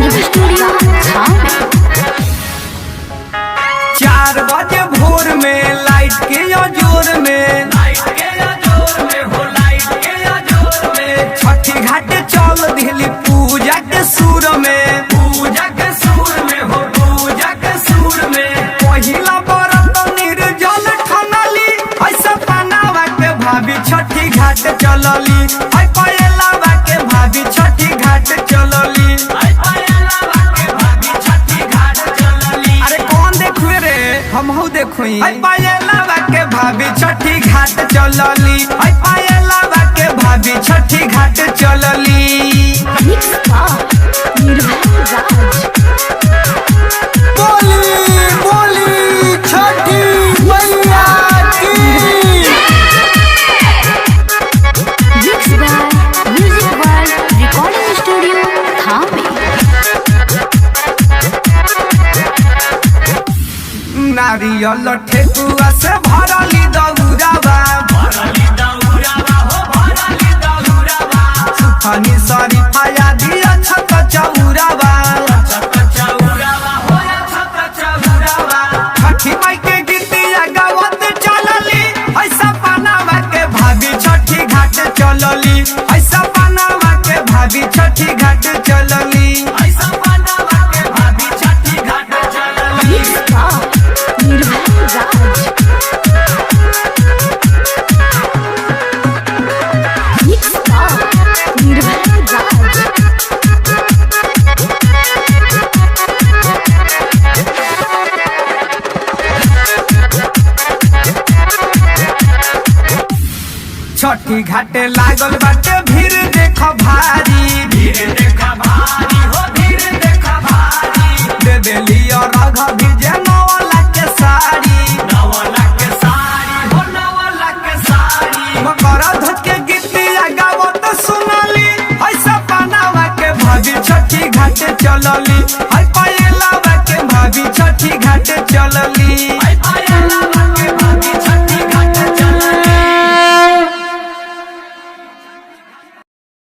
Recording studio थाने। 4 बजे भोर में लाइट के जोर में छठी घाट चल दिली पूजा के सुर में पहिला बरत निर्जल ठनली ऐसा पनावा के भाभी छठी घाट चलली पयलावा के भाभी छठी घाट चलली। अरे कौन देखुए रे हमहू देखुई पयलावा के भाभी छठी घाट चलली पयलावा के भाभी छठी घाट चलली। मिक्स बार निर्भय राज। बोली छठी मैया की। मिक्स बार म्यूजिक वर्ल्ड रिकॉर्डिंग स्टूडियो थाने। नारियल ठेकुआ से भरली दौरावा सुथनी सरी पाया दिया छत चौरावा छठी माई के गीतिया गावत चलली ऐसा पनावा के भाभी छठी घाट चलली ऐसा पनावा के भाभी छठी घाट चलली। मिक्स बार निर्भय राज। मिक्स बार निर्भय राज। छठी घाटे लागल बाटे भीड़ देख भारी दे देली और रघ भिजे 9 लाख के साड़ी मकर ध्वज के गीतिया गावत सुनली ऐसा पनावा के भाभी छठी घाटे चलली पयलावा के भाभी छठी घाटे चलली।